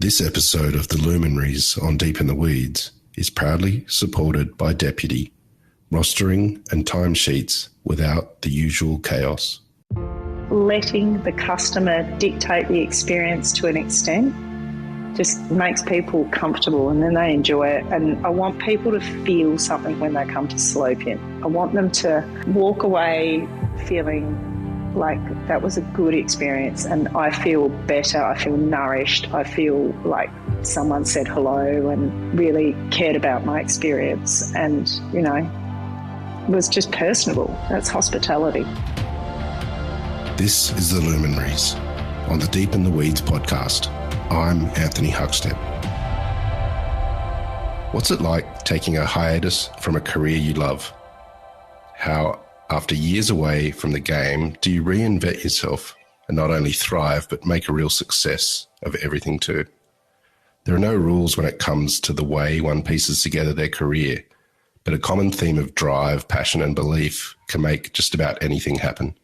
This episode of the Luminaries on Deep in the Weeds is proudly supported by Deputy, rostering and timesheets without the usual chaos. Letting the customer dictate the experience to an extent just makes people comfortable and then they enjoy it. And I want people to feel something when they come to Salopian. I want them to walk away feeling like that was a good experience and I feel better, I feel nourished, I feel like someone said hello and really cared about my experience and, you know, was just personable. That's hospitality. This is the Luminaries on the Deep in the Weeds podcast. I'm Anthony Huckstep. What's it like taking a hiatus from a career you love? How, after years away from the game, do you reinvent yourself and not only thrive, but make a real success of everything too? There are no rules when it comes to the way one pieces together their career, but a common theme of drive, passion and belief can make just about anything happen.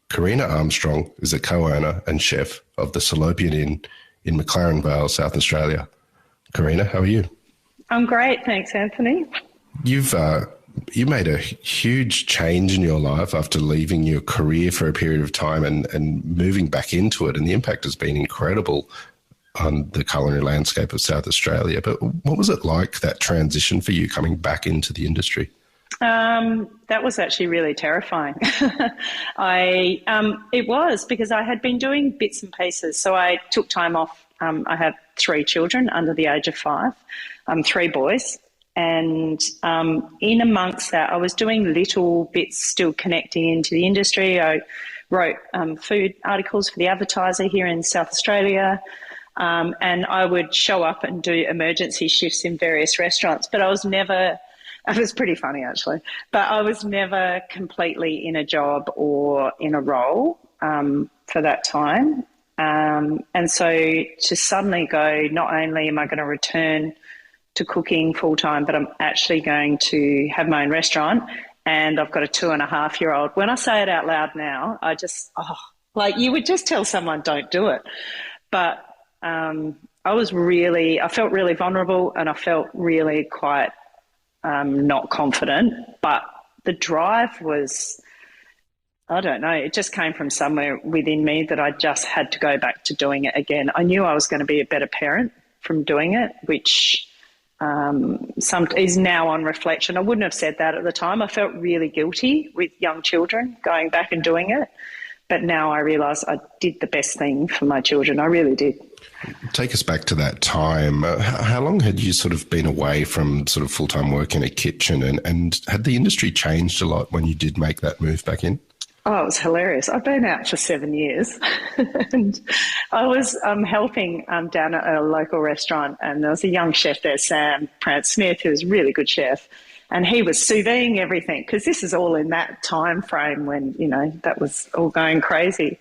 Karena Armstrong is a co-owner and chef of the Salopian Inn in McLaren Vale, South Australia. Karena, how are you? I'm great, thanks, Anthony. You made a huge change in your life after leaving your career for a period of time and moving back into it, and the impact has been incredible on the culinary landscape of South Australia. But what was it like, that transition for you coming back into the industry? That was actually really terrifying. It was because I had been doing bits and pieces. So I took time off. I have 3 children under the age of 5, 3 boys. And in amongst that, I was doing little bits still connecting into the industry. I wrote food articles for The Advertiser here in South Australia. And I would show up and do emergency shifts in various restaurants. But I was never... It was pretty funny, actually. But I was never completely in a job or in a role for that time. And so to suddenly go, not only am I going to return to cooking full-time, but I'm actually going to have my own restaurant, and I've got a 2.5-year-old. When I say it out loud now, I just, like you would just tell someone, don't do it. But I felt really vulnerable and I felt really quite not confident, but the drive was, I don't know, it just came from somewhere within me that I just had to go back to doing it again. I knew I was going to be a better parent from doing it, which is now on reflection. I wouldn't have said that at the time. I felt really guilty with young children going back and doing it, but now I realise I did the best thing for my children. I really did. Take us back to that time. How long had you sort of been away from sort of full-time work in a kitchen, and had the industry changed a lot when you did make that move back in? Oh, it was hilarious. I've been out for 7 years and I was helping down at a local restaurant, and there was a young chef there, Sam Pratt-Smith, who was a really good chef, and he was sous videing everything because this is all in that time frame when, you know, that was all going crazy.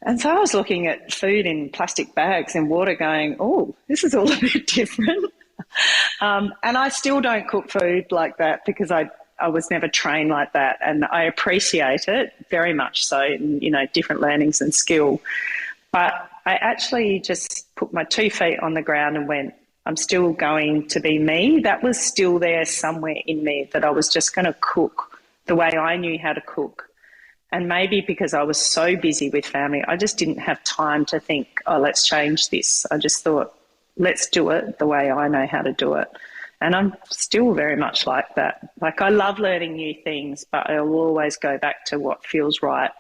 And so I was looking at food in plastic bags and water going, oh, this is all a bit different. And I still don't cook food like that because I was never trained like that, and I appreciate it very much so, you know, different learnings and skill. But I actually just put my 2 feet on the ground and went, I'm still going to be me. That was still there somewhere in me, that I was just going to cook the way I knew how to cook. And maybe because I was so busy with family, I just didn't have time to think, oh, let's change this. I just thought, let's do it the way I know how to do it. And I'm still very much like that. Like, I love learning new things, but I'll always go back to what feels right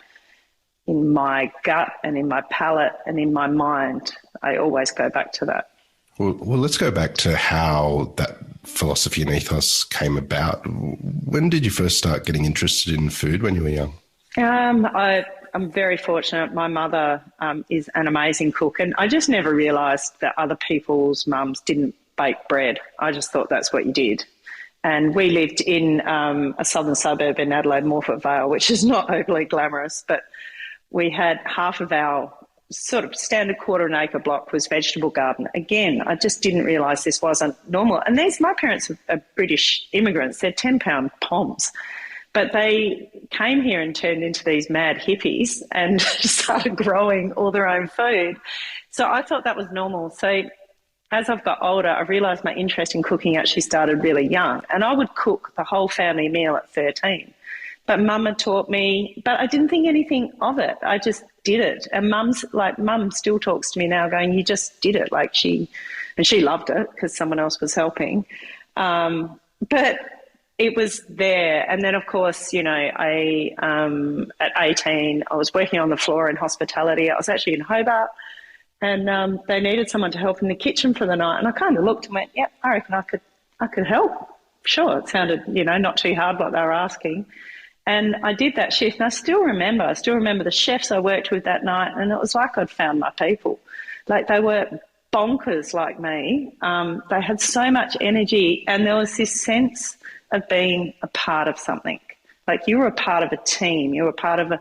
in my gut and in my palate and in my mind. I always go back to that. Well, let's go back to how that philosophy and ethos came about. When did you first start getting interested in food when you were young? I'm very fortunate. My mother is an amazing cook, and I just never realised that other people's mums didn't bake bread. I just thought that's what you did. And we lived in a southern suburb in Adelaide, Morphett Vale, which is not overly glamorous, but we had half of our sort of standard 1/4 acre block was vegetable garden. Again, I just didn't realise this wasn't normal. And my parents are British immigrants. They're 10-pound poms. But they came here and turned into these mad hippies and started growing all their own food. So I thought that was normal. So as I've got older, I realised my interest in cooking actually started really young. And I would cook the whole family meal at 13. But Mum had taught me, but I didn't think anything of it. I just did it. And Mum still talks to me now going, you just did it. And she loved it because someone else was helping. But it was there. And then, of course, I at 18, I was working on the floor in hospitality. I was actually in Hobart. And they needed someone to help in the kitchen for the night. And I kind of looked and went, yeah, I reckon I could help. Sure, it sounded, not too hard what they were asking. And I did that shift, and I still remember the chefs I worked with that night, and it was like I'd found my people. Like, they were bonkers like me. They had so much energy, and there was this sense of being a part of something. Like, you were a part of a team. You were part of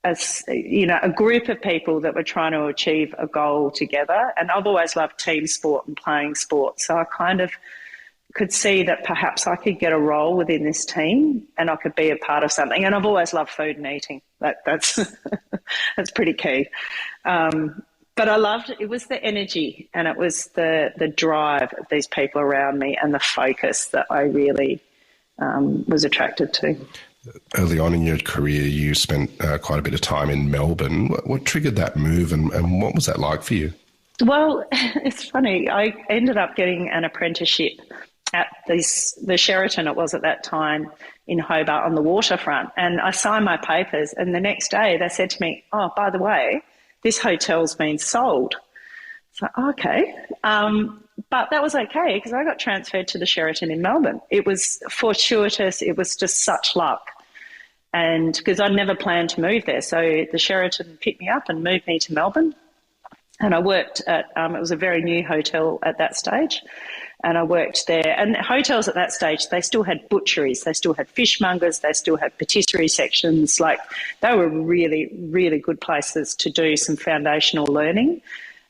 a group of people that were trying to achieve a goal together. And I've always loved team sport and playing sport, so I kind of could see that perhaps I could get a role within this team and I could be a part of something. And I've always loved food and eating. That's that's pretty key. But I loved it was the energy, and it was the drive of these people around me, and the focus that I really was attracted to. Early on in your career, you spent quite a bit of time in Melbourne. What triggered that move, and what was that like for you? Well, it's funny. I ended up getting an apprenticeship at the Sheraton, it was at that time, in Hobart on the waterfront. And I signed my papers, and the next day they said to me, oh, by the way, this hotel's been sold. So, okay. But that was okay because I got transferred to the Sheraton in Melbourne. It was fortuitous. It was just such luck. And because I'd never planned to move there. So the Sheraton picked me up and moved me to Melbourne. And I worked at, it was a very new hotel at that stage. And I worked there. And hotels at that stage, they still had butcheries, they still had fishmongers, they still had patisserie sections. Like, they were really, really good places to do some foundational learning.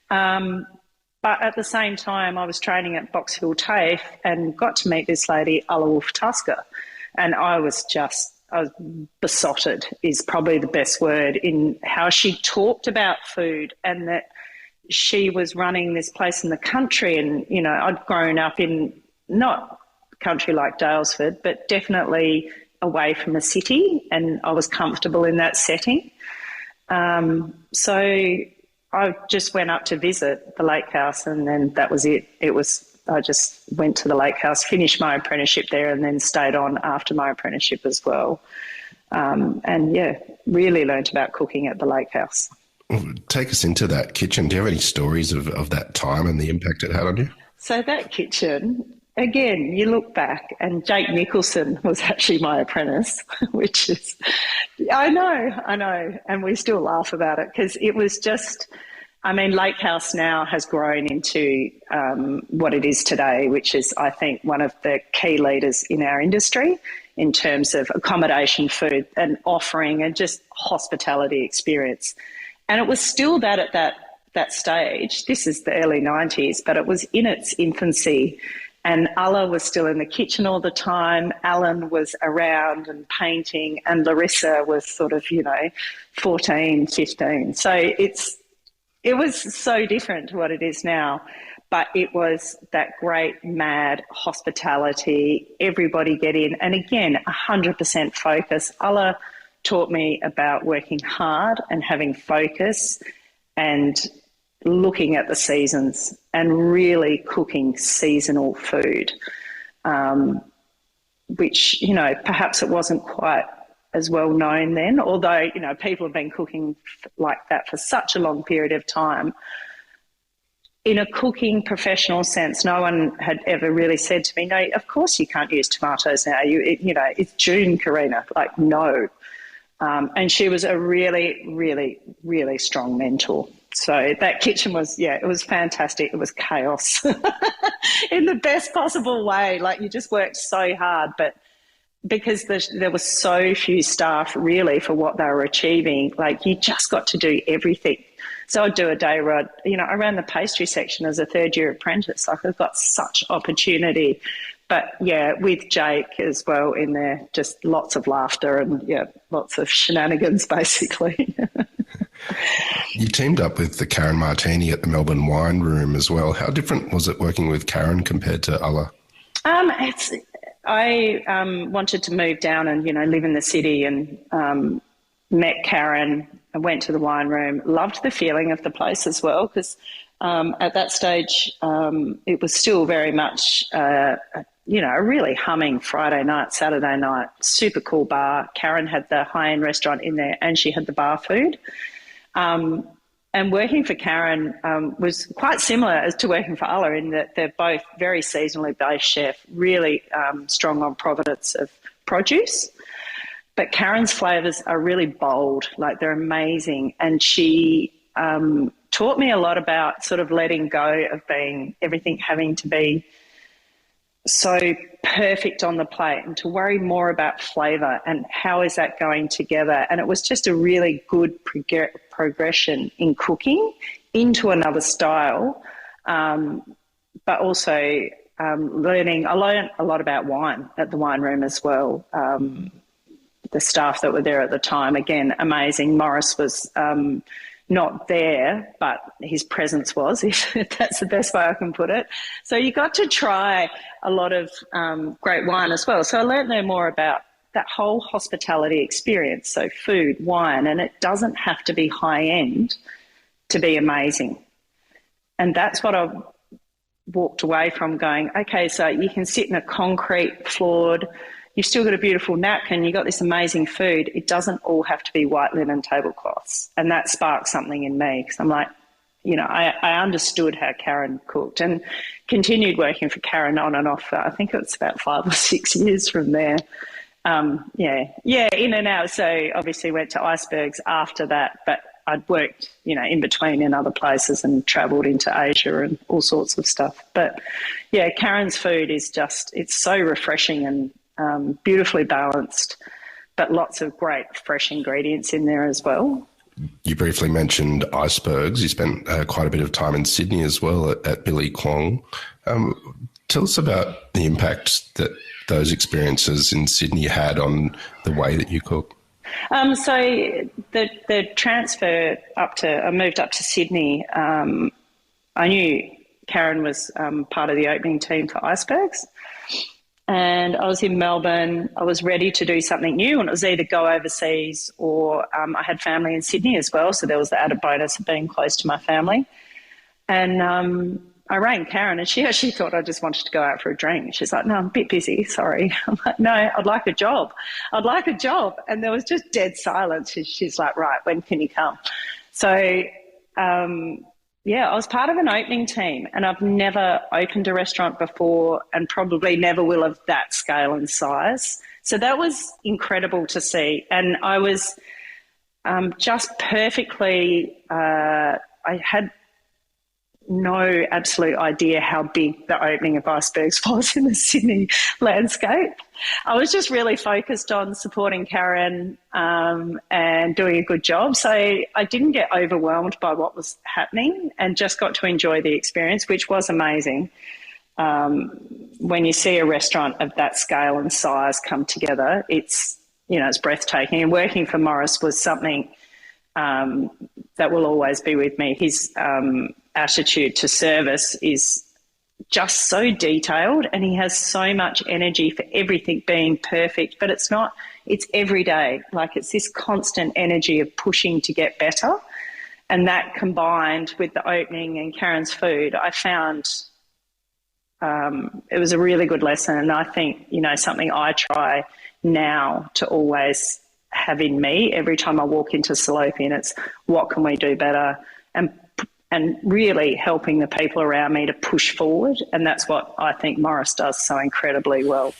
But at the same time, I was training at Box Hill TAFE and got to meet this lady, Alla Wolf-Tasker. And I was besotted, is probably the best word, in how she talked about food, and that she was running this place in the country. And, I'd grown up in not country like Dalesford, but definitely away from a city, and I was comfortable in that setting. So I just went up to visit the lake house, and then that was it. I just went to the lake house, finished my apprenticeship there, and then stayed on after my apprenticeship as well. And really learnt about cooking at the lake house. Take us into that kitchen. Do you have any stories of that time and the impact it had on you? So that kitchen, again, you look back, and Jake Nicholson was actually my apprentice, which is, I know, and we still laugh about it because it was just, Lake House now has grown into what it is today, which is, I think, one of the key leaders in our industry in terms of accommodation, food and offering, and just hospitality experience. And it was still that at that stage. This is the early 90s, but it was in its infancy. And Alla was still in the kitchen all the time. Alan was around and painting, and Larissa was sort of, 14, 15. So it was so different to what it is now. But it was that great, mad hospitality, everybody get in. And again, 100% focus. Alla taught me about working hard and having focus and looking at the seasons and really cooking seasonal food, which, perhaps it wasn't quite as well known then, although, people have been cooking like that for such a long period of time. In a cooking professional sense, no one had ever really said to me, no, of course you can't use tomatoes now. It's June, Karena. Like, no. And she was a really, really, really strong mentor. So that kitchen was, it was fantastic. It was chaos in the best possible way. Like, you just worked so hard, but because there were so few staff really for what they were achieving, like, you just got to do everything. So I'd do a day where I ran the pastry section as a third-year apprentice. Like, I've got such opportunity. But yeah, with Jake as well in there, just lots of laughter and lots of shenanigans basically. You teamed up with the Karen Martini at the Melbourne Wine Room as well. How different was it working with Karen compared to Alla? I wanted to move down and, live in the city, and met Karen and went to the wine room. Loved the feeling of the place as well, because at that stage it was still very much, a really humming Friday night, Saturday night, super cool bar. Karen had the high-end restaurant in there and she had the bar food. And working for Karen was quite similar as to working for Alla, in that they're both very seasonally based chef, really strong on provenance of produce. But Karen's flavours are really bold, like they're amazing. And she taught me a lot about sort of letting go of everything having to be so perfect on the plate, and to worry more about flavour and how is that going together. And it was just a really good progression in cooking into another style, but also learning. I learned a lot about wine at the wine room as well. The staff that were there at the time, again, amazing. Morris was not there, but his presence was, if that's the best way I can put it. So you got to try a lot of great wine as well. So I learned there more about that whole hospitality experience, so food, wine, and it doesn't have to be high-end to be amazing. And that's what I walked away from, going, okay, so you can sit in a concrete floored, you've still got a beautiful napkin, you've got this amazing food. It doesn't all have to be white linen tablecloths. And that sparked something in me, because I'm like, I understood how Karen cooked, and continued working for Karen on and off. I think it was about 5 or 6 years from there. In and out. So obviously went to Icebergs after that, but I'd worked, in between in other places and travelled into Asia and all sorts of stuff. But yeah, Karen's food is just, it's so refreshing and beautifully balanced, but lots of great fresh ingredients in there as well. You briefly mentioned Icebergs. You spent quite a bit of time in Sydney as well at Billy Kwong. Tell us about the impact that those experiences in Sydney had on the way that you cook. So the transfer I moved up to Sydney. I knew Karen was part of the opening team for Icebergs. And I was in Melbourne. I was ready to do something new, and it was either go overseas or I had family in Sydney as well, so there was the added bonus of being close to my family. And I rang Karen, and she actually thought I just wanted to go out for a drink. She's like, no, I'm a bit busy, sorry. I'm like, no, I'd like a job. I'd like a job. And there was just dead silence. She's like, right, when can you come? So I was part of an opening team, and I've never opened a restaurant before, and probably never will of that scale and size. So that was incredible to see. And I was just perfectly, I had no absolute idea how big the opening of Icebergs was in the Sydney landscape. I was just really focused on supporting Karen and doing a good job. So I didn't get overwhelmed by what was happening, and just got to enjoy the experience, which was amazing. When you see a restaurant of that scale and size come together, it's breathtaking. And working for Morris was something that will always be with me. His attitude to service is just so detailed, and he has so much energy for everything being perfect, but it's every day. Like, it's this constant energy of pushing to get better. And that combined with the opening and Karen's food, I found it was a really good lesson. And I think, something I try now to always have in me every time I walk into Salopian, it's what can we do better, and really helping the people around me to push forward. And that's what I think Morris does so incredibly well.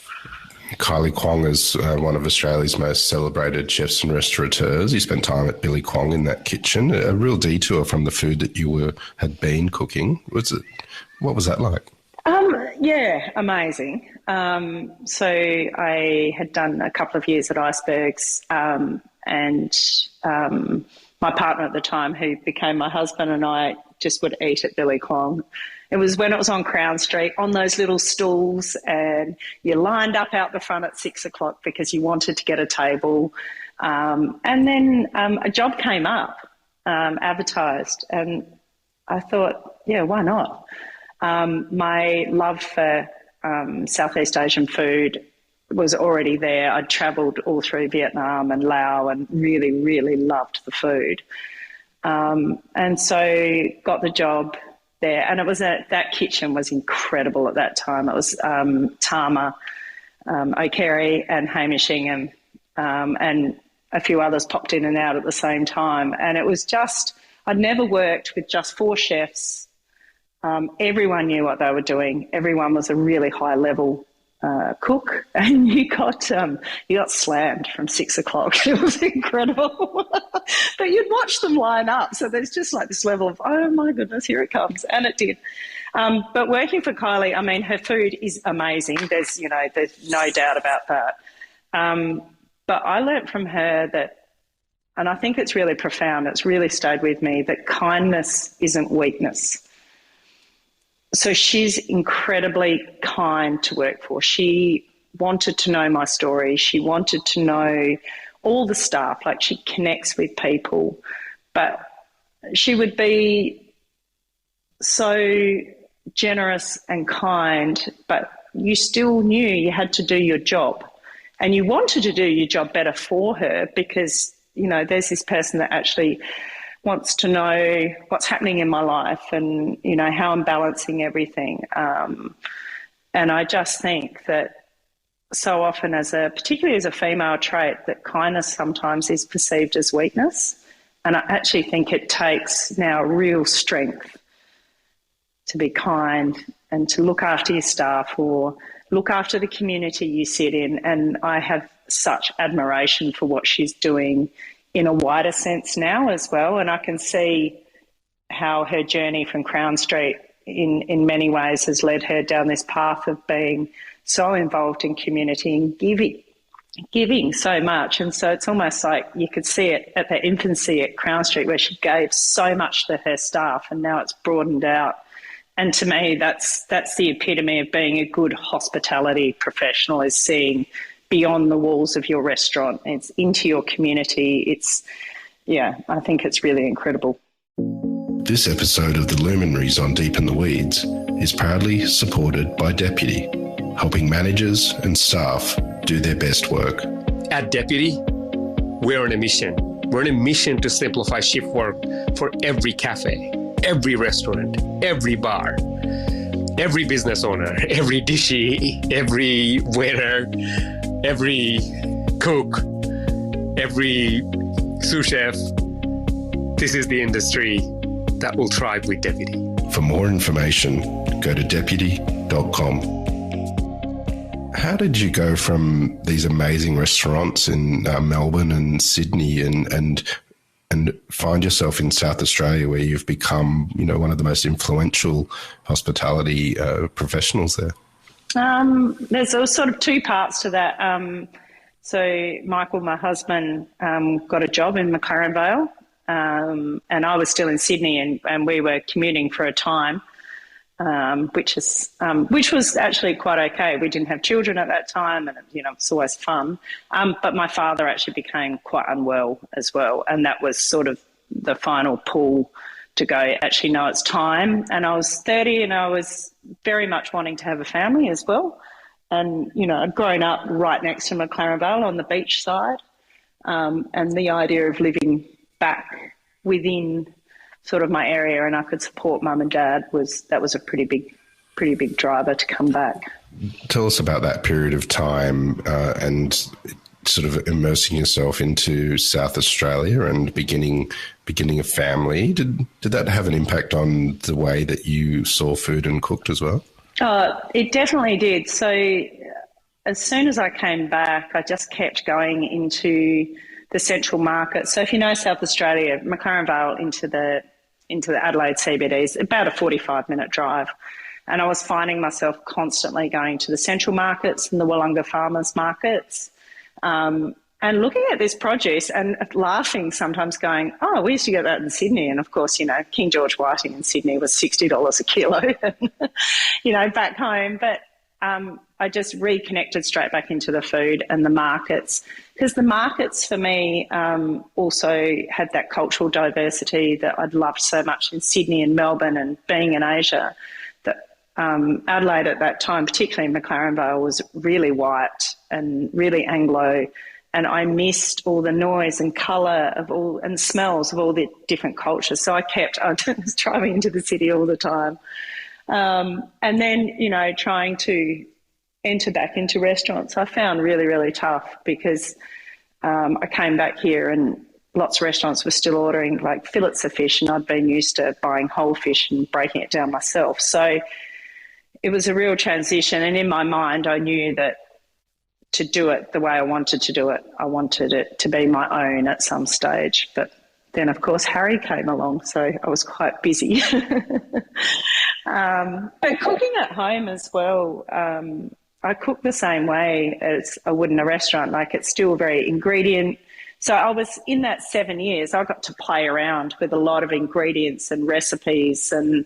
Kylie Kwong is one of Australia's most celebrated chefs and restaurateurs. You spent time at Billy Kwong in that kitchen, a real detour from the food that you had been cooking. What was that like? Amazing. So I had done a couple of years at Icebergs, and my partner at the time, who became my husband, and I just would eat at Billy Kwong. It was when it was on Crown Street, on those little stools, and you lined up out the front at 6 o'clock because you wanted to get a table. And then a job came up, advertised, and I thought, yeah, why not? My love for Southeast Asian food was already there. I'd travelled all through Vietnam and Laos and really, really loved the food. And so got the job there. And it was that kitchen was incredible at that time. It was Tama, O'Kerry and Hamish Ingham, and a few others popped in and out at the same time. And it was just, I'd never worked with just 4 chefs. Everyone knew what they were doing. Everyone was a really high level cook, and you got slammed from 6 o'clock. It was incredible. But you'd watch them line up. So there's just like this level of, oh my goodness, here it comes. And it did. But working for Kylie, I mean, her food is amazing. There's no doubt about that. But I learnt from her that, and I think it's really profound, it's really stayed with me, that kindness isn't weakness. So she's incredibly kind to work for. She wanted to know my story. She wanted to know all the stuff, like she connects with people. But she would be so generous and kind, but you still knew you had to do your job. And you wanted to do your job better for her because, there's this person that actually wants to know what's happening in my life and, how I'm balancing everything. And I just think that so often particularly as a female trait, that kindness sometimes is perceived as weakness. And I actually think it takes now real strength to be kind and to look after your staff or look after the community you sit in. And I have such admiration for what she's doing in a wider sense now as well. And I can see how her journey from Crown Street in many ways has led her down this path of being so involved in community and giving so much. And so it's almost like you could see it at the infancy at Crown Street where she gave so much to her staff, and now it's broadened out. And to me, that's the epitome of being a good hospitality professional, is seeing beyond the walls of your restaurant. It's into your community. I think it's really incredible. This episode of the Luminaries on Deep in the Weeds is proudly supported by Deputy, helping managers and staff do their best work. At Deputy, we're on a mission. We're on a mission to simplify shift work for every cafe, every restaurant, every bar, every business owner, every dishie, every waiter, every cook, every sous chef. This is the industry that will thrive with Deputy. For more information, go to deputy.com. How did you go from these amazing restaurants in Melbourne and Sydney and find yourself in South Australia, where you've become, one of the most influential hospitality professionals there? There's sort of 2 parts to that. So Michael, my husband, got a job in McLaren Vale, and I was still in Sydney, and we were commuting for a time, which was actually quite okay. We didn't have children at that time, and it's always fun. But my father actually became quite unwell as well, and that was sort of the final pull to go, actually, no, it's time. And I was 30 and I was very much wanting to have a family as well. And, I'd grown up right next to McLaren Vale on the beach side. And the idea of living back within sort of my area and I could support mum and dad was a pretty big driver to come back. Tell us about that period of time and sort of immersing yourself into South Australia and beginning a family. Did that have an impact on the way that you saw food and cooked as well? It definitely did. So as soon as I came back, I just kept going into the central market. So if you know South Australia, McLaren Vale into the Adelaide CBD is about a 45-minute drive. And I was finding myself constantly going to the central markets and the Wollonga farmers markets. and looking at this produce and laughing sometimes going, oh, we used to get that in Sydney. And of course, you know, King George whiting in Sydney was $60 a kilo, you know, back home. But I just reconnected straight back into the food and the markets, because the markets for me also had that cultural diversity that I'd loved so much in Sydney and Melbourne, and being in Asia. That Adelaide at that time, particularly in McLaren Vale, was really white and really Anglo. And I missed all the noise and colour of all and smells of all the different cultures. So I was driving into the city all the time. And then, you know, trying to enter back into restaurants, I found really, really tough, because I came back here and lots of restaurants were still ordering like fillets of fish, and I'd been used to buying whole fish and breaking it down myself. So it was a real transition. And in my mind, I knew that to do it the way I wanted to do it, I wanted it to be my own at some stage. But then, of course, Harry came along, so I was quite busy. But cooking at home as well, I cook the same way as I would in a restaurant. Like, it's still very ingredient. So I was in that 7 years, I got to play around with a lot of ingredients and recipes. And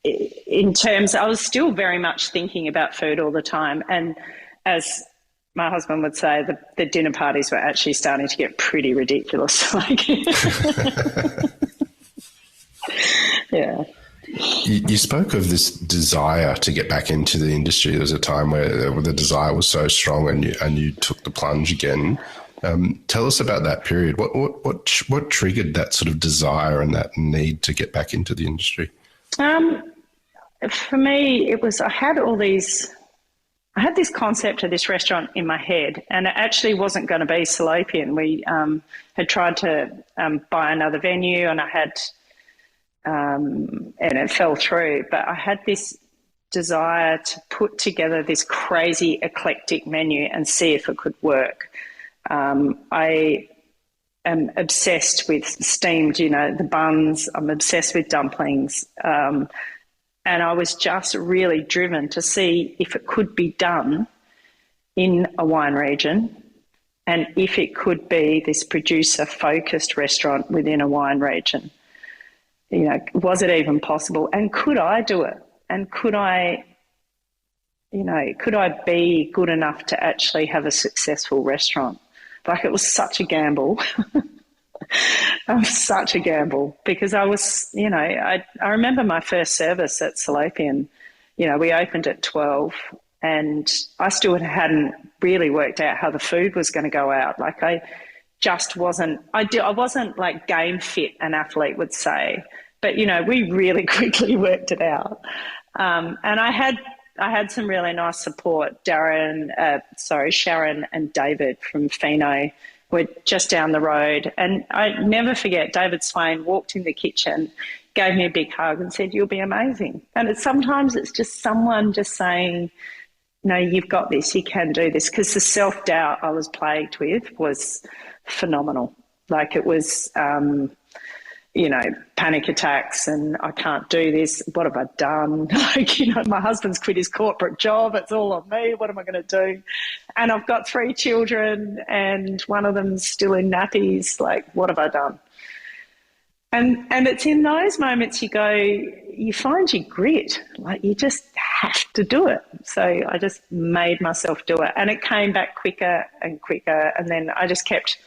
in terms, I was still very much thinking about food all the time. And as my husband would say, the dinner parties were actually starting to get pretty ridiculous. Like, yeah. You spoke of this desire to get back into the industry. There was a time where the desire was so strong, and you took the plunge again. Tell us about that period. What triggered that sort of desire and that need to get back into the industry? For me, it was, I had this concept of this restaurant in my head, and it actually wasn't going to be Salopian. We had tried to buy another venue, and and it fell through. But I had this desire to put together this crazy eclectic menu and see if it could work. I am obsessed with steamed, you know, the buns. I'm obsessed with dumplings. And I was just really driven to see if it could be done in a wine region, and if it could be this producer-focused restaurant within a wine region. You know, was it even possible? And could I do it? And could I be good enough to actually have a successful restaurant? Like, it was such a gamble. Such a gamble, because I was, you know, I remember my first service at Salopian. You know, we opened at 12, and I still hadn't really worked out how the food was going to go out. Like, I just wasn't, I wasn't like game fit, an athlete would say, but, you know, we really quickly worked it out. And I had some really nice support. Sharon and David from Fino were just down the road. And I never forget, David Swain walked in the kitchen, gave me a big hug and said, "You'll be amazing." And sometimes it's just someone just saying, "No, you've got this, you can do this." Because the self-doubt I was plagued with was phenomenal. Like, it was, you know, panic attacks and I can't do this. What have I done? Like, you know, my husband's quit his corporate job. It's all on me. What am I going to do? And I've got 3 children and one of them's still in nappies. Like, what have I done? And it's in those moments you find your grit. Like, you just have to do it. So I just made myself do it. And it came back quicker and quicker. And then I just kept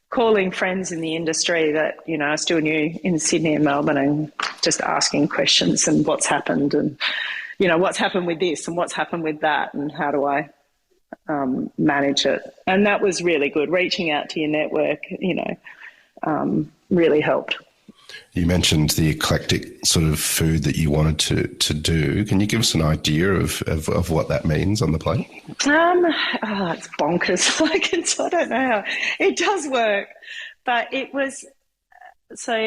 calling friends in the industry that, you know, I still knew in Sydney and Melbourne, and just asking questions and what's happened, and, you know, what's happened with this and what's happened with that, and how do I manage it. And that was really good. Reaching out to your network, you know, really helped. You mentioned the eclectic sort of food that you wanted to do. Can you give us an idea of what that means on the plate? It's bonkers. I don't know how it does work, but it was, so for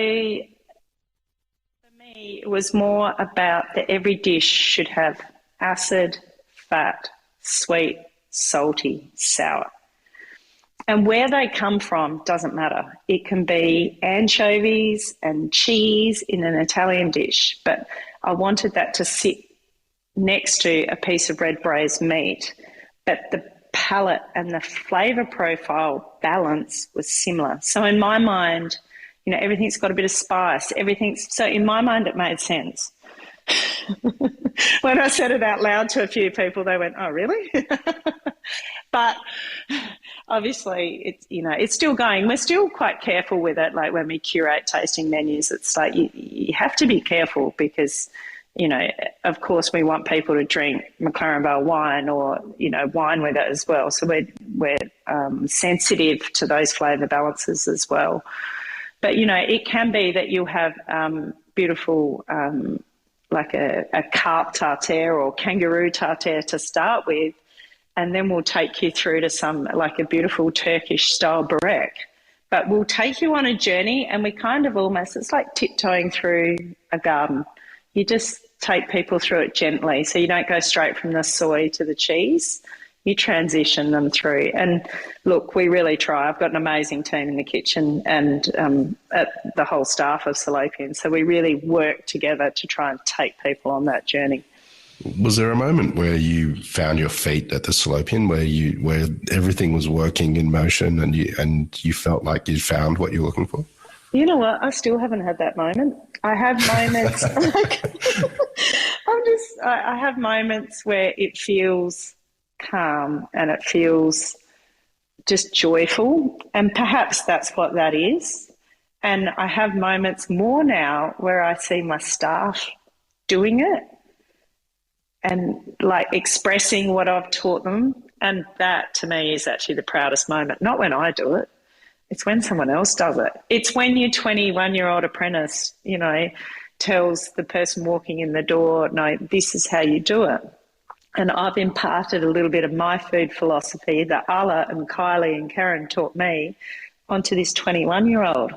me, it was more about that every dish should have acid, fat, sweet, salty, sour. And where they come from doesn't matter. It can be anchovies and cheese in an Italian dish, but I wanted that to sit next to a piece of red braised meat, but the palette and the flavour profile balance was similar. So in my mind, you know, everything's got a bit of spice. So in my mind, it made sense. When I said it out loud to a few people, they went, "Oh, really?" But obviously, it's still going. We're still quite careful with it. Like when we curate tasting menus, it's like you have to be careful because, you know, of course, we want people to drink McLaren Vale wine or, you know, wine with it as well. So we're sensitive to those flavour balances as well. But, you know, it can be that you'll have beautiful like a carp tartare or kangaroo tartare to start with, and then we'll take you through to some like a beautiful Turkish style burek. But we'll take you on a journey, and we kind of almost, it's like tiptoeing through a garden. You just take people through it gently, so you don't go straight from the soy to the cheese. You transition them through. And look, we really try. I've got an amazing team in the kitchen and the whole staff of Salopian. So we really work together to try and take people on that journey. Was there a moment where you found your feet at the Salopian, where everything was working in motion and you felt like you found what you were looking for? You know what? I still haven't had that moment. I have moments I have moments where it feels calm and it feels just joyful, and perhaps that's what that is. And I have moments more now where I see my staff doing it and like expressing what I've taught them, and that to me is actually the proudest moment. Not when I do it, it's when someone else does it. It's when your 21-year-old apprentice, you know, tells the person walking in the door, "No, this is how you do it." And I've imparted a little bit of my food philosophy that Alla and Kylie and Karen taught me onto this 21-year-old.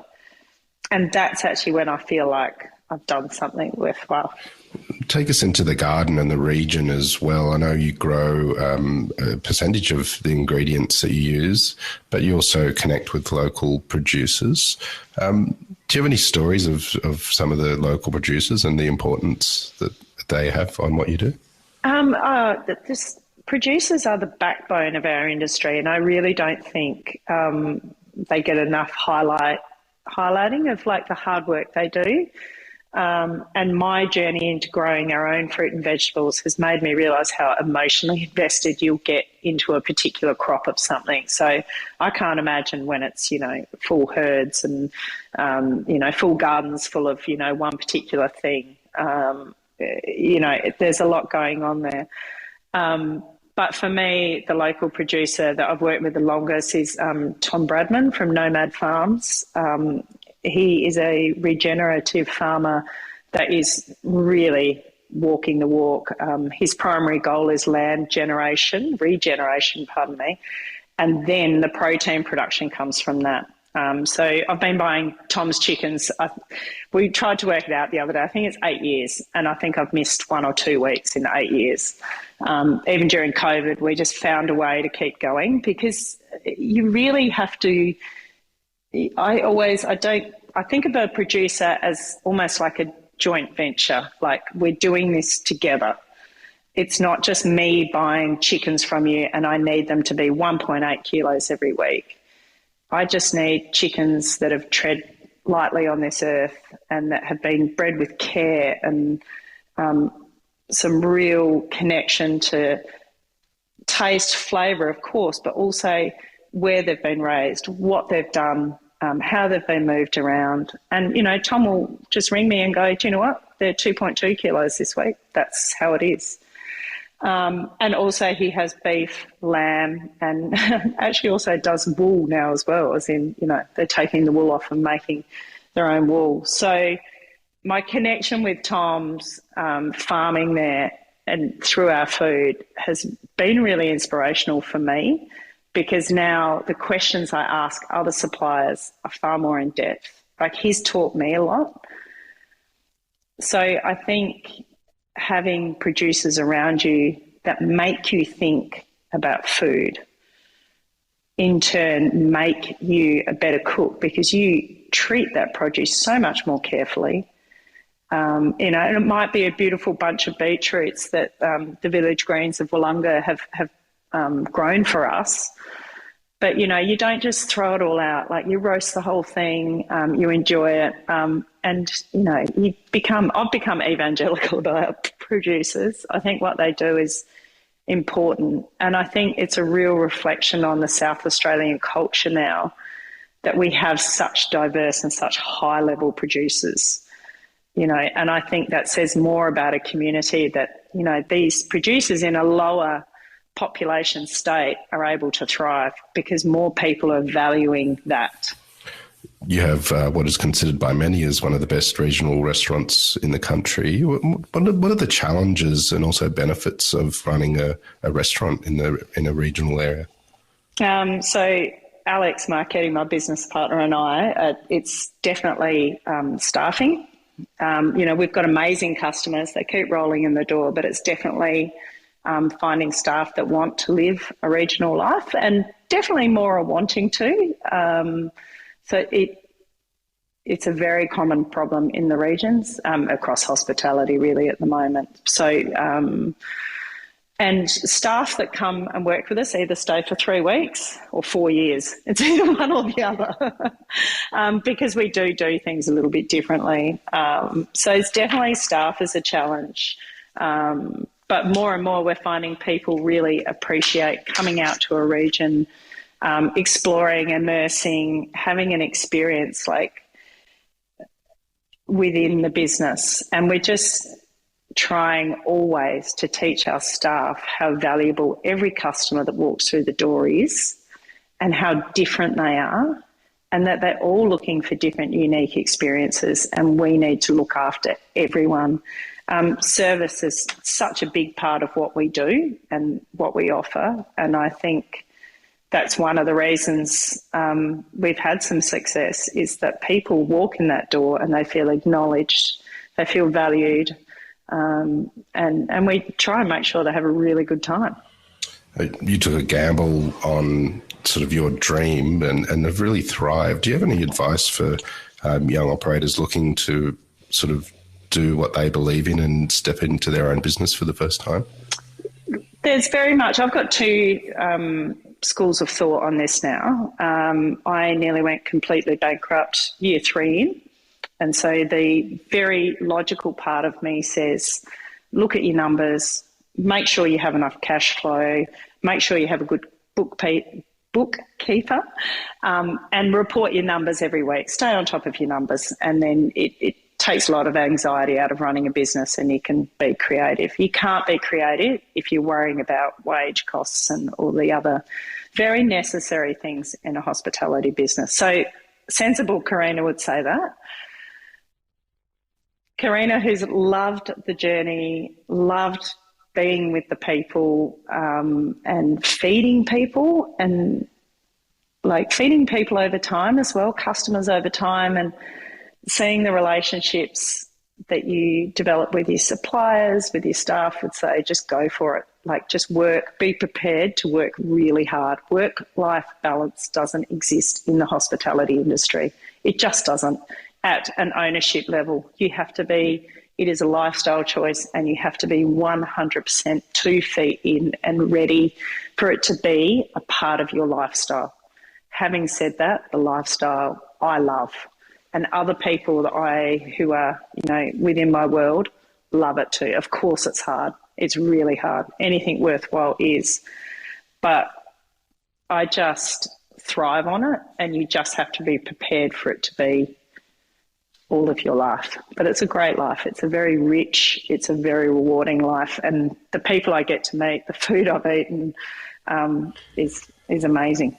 And that's actually when I feel like I've done something worthwhile. Take us into the garden and the region as well. I know you grow a percentage of the ingredients that you use, but you also connect with local producers. Do you have any stories of some of the local producers and the importance that they have on what you do? Producers are the backbone of our industry, and I really don't think they get enough highlighting of like the hard work they do. And my journey into growing our own fruit and vegetables has made me realise how emotionally invested you'll get into a particular crop of something. So I can't imagine when it's, you know, full herds and, you know, full gardens full of, you know, one particular thing. You know, there's a lot going on there. But for me, the local producer that I've worked with the longest is Tom Bradman from Nomad Farms. He is a regenerative farmer that is really walking the walk. His primary goal is regeneration, and then the protein production comes from that. So I've been buying Tom's chickens. We tried to work it out the other day. I think it's 8 years, and I think I've missed 1 or 2 weeks in 8 years. Even during COVID, we just found a way to keep going because you really have to. I think of a producer as almost like a joint venture, like we're doing this together. It's not just me buying chickens from you and I need them to be 1.8 kilos every week. I just need chickens that have tread lightly on this earth and that have been bred with care and some real connection to taste, flavour, of course, but also where they've been raised, what they've done, how they've been moved around. And, you know, Tom will just ring me and go, "Do you know what? They're 2.2 kilos this week." That's how it is. And also he has beef, lamb, and actually also does wool now as well, as in, you know, they're taking the wool off and making their own wool. So my connection with Tom's farming there and through our food has been really inspirational for me, because now the questions I ask other suppliers are far more in depth. Like, he's taught me a lot. So I think having producers around you that make you think about food, in turn make you a better cook, because you treat that produce so much more carefully. You know, and it might be a beautiful bunch of beetroots that the village greens of Wollonga have grown for us. But, you know, you don't just throw it all out. Like, you roast the whole thing, you enjoy it, and, you know, I've become evangelical about producers. I think what they do is important, and I think it's a real reflection on the South Australian culture now that we have such diverse and such high-level producers, you know, and I think that says more about a community that, you know, these producers in a lower population state are able to thrive because more people are valuing that. You have what is considered by many as one of the best regional restaurants in the country. What are the challenges and also benefits of running a restaurant in a regional area? So Alex Marchetti, my business partner, and I, it's definitely staffing. You know, we've got amazing customers. They keep rolling in the door, but it's definitely finding staff that want to live a regional life, and definitely more are wanting to. So it's a very common problem in the regions, across hospitality really at the moment. So, and staff that come and work with us either stay for 3 weeks or 4 years. It's either one or the other, because we do things a little bit differently. So it's definitely staff is a challenge. But more and more we're finding people really appreciate coming out to a region, exploring, immersing, having an experience like within the business. And we're just trying always to teach our staff how valuable every customer that walks through the door is and how different they are, and that they're all looking for different, unique experiences, and we need to look after everyone. Service is such a big part of what we do and what we offer, and I think that's one of the reasons we've had some success, is that people walk in that door and they feel acknowledged, they feel valued, and we try and make sure they have a really good time. You took a gamble on sort of your dream and have really thrived. Do you have any advice for young operators looking to sort of do what they believe in and step into their own business for the first time? There's very much. I've got two schools of thought on this now. I nearly went completely bankrupt year 3 in. And so the very logical part of me says, look at your numbers, make sure you have enough cash flow, make sure you have a good bookkeeper, and report your numbers every week. Stay on top of your numbers, and then it takes a lot of anxiety out of running a business, and you can be creative. You can't be creative if you're worrying about wage costs and all the other very necessary things in a hospitality business. So sensible Karena would say that. Karena, who's loved the journey, loved being with the people, and feeding people, and like feeding people over time as well, customers over time, and seeing the relationships that you develop with your suppliers, with your staff, would say just go for it. Like, just work, be prepared to work really hard. Work-life balance doesn't exist in the hospitality industry. It just doesn't. At an ownership level, you have to be, it is a lifestyle choice, and you have to be 100% 2 feet in and ready for it to be a part of your lifestyle. Having said that, the lifestyle I love, and other people who are, you know, within my world love it too. Of course it's hard. It's really hard. Anything worthwhile is. But I just thrive on it, and you just have to be prepared for it to be all of your life. But it's a great life. It's a very rich, it's a very rewarding life. And the people I get to meet, the food I've eaten, is amazing.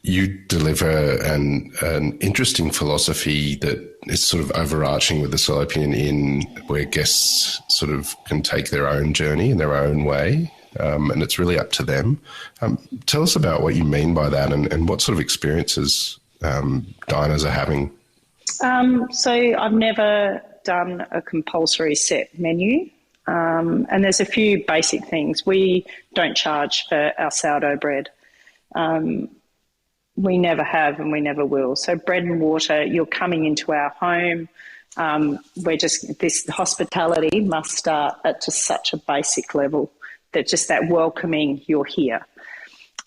You deliver an interesting philosophy that is sort of overarching with the Salopian Inn, where guests sort of can take their own journey in their own way, and it's really up to them. Tell us about what you mean by that, and what sort of experiences diners are having. So I've never done a compulsory set menu, and there's a few basic things. We don't charge for our sourdough bread. We never have, and we never will. So bread and water, you're coming into our home. This hospitality must start at just such a basic level, that just that welcoming, you're here.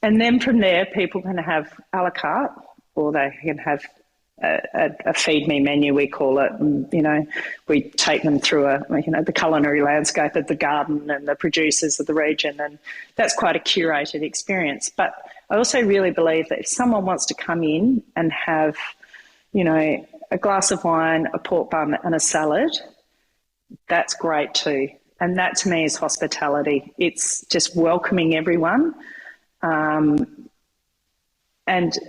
And then from there, people can have a la carte, or they can have a feed me menu, we call it. And, we take them through the culinary landscape of the garden and the producers of the region. And that's quite a curated experience. But I also really believe that if someone wants to come in and have, a glass of wine, a pork bun and a salad, that's great too. And that to me is hospitality. It's just welcoming everyone and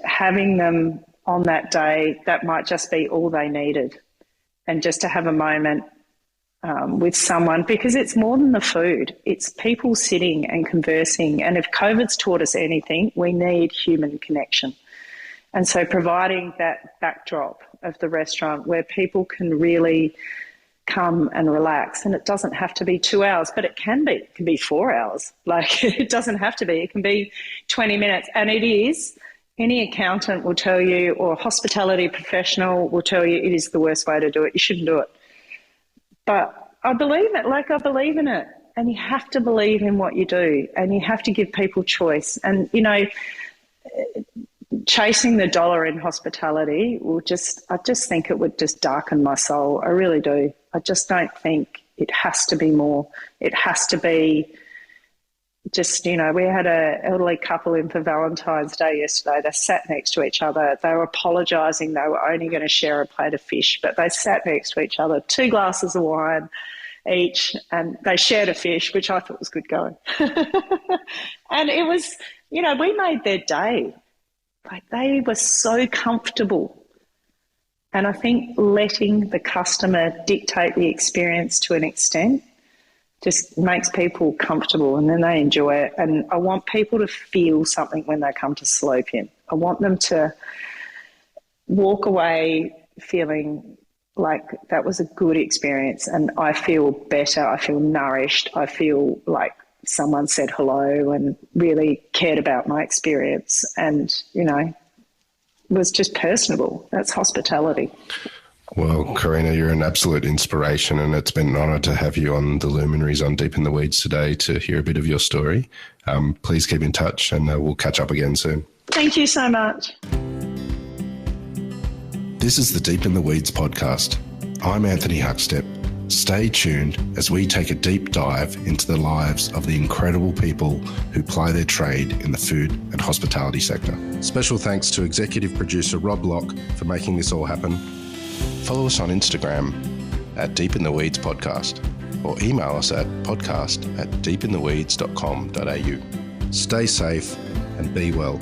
having them on that day, that might just be all they needed. And just to have a moment with someone, because it's more than the food. It's people sitting and conversing. And if COVID's taught us anything, we need human connection. And so providing that backdrop of the restaurant where people can really come and relax, and it doesn't have to be 2 hours, but it can be. It can be 4 hours. Like, it doesn't have to be. It can be 20 minutes. And it is. Any accountant will tell you, or a hospitality professional will tell you, it is the worst way to do it. You shouldn't do it. But I believe it. I believe in it. And you have to believe in what you do, and you have to give people choice. And, chasing the dollar in hospitality I just think it would just darken my soul. I really do. I just don't think it has to be more. It has to be just, we had an elderly couple in for Valentine's Day yesterday. They sat next to each other. They were apologising. They were only going to share a plate of fish, but they sat next to each other, 2 glasses of wine each, and they shared a fish, which I thought was good going. And it was, we made their day. Like, they were so comfortable. And I think letting the customer dictate the experience to an extent just makes people comfortable, and then they enjoy it. And I want people to feel something when they come to Salopian. I want them to walk away feeling like that was a good experience, and I feel better, I feel nourished, I feel like someone said hello and really cared about my experience and, was just personable. That's hospitality. Well, Karena, you're an absolute inspiration, and it's been an honour to have you on the Luminaries on Deep in the Weeds today to hear a bit of your story. Please keep in touch, and we'll catch up again soon. Thank you so much. This is the Deep in the Weeds podcast. I'm Anthony Huckstep. Stay tuned as we take a deep dive into the lives of the incredible people who ply their trade in the food and hospitality sector. Special thanks to executive producer Rob Locke for making this all happen. Follow us on Instagram at Deep in the Weeds Podcast, or email us at podcast@deepintheweeds.com.au. Stay safe and be well.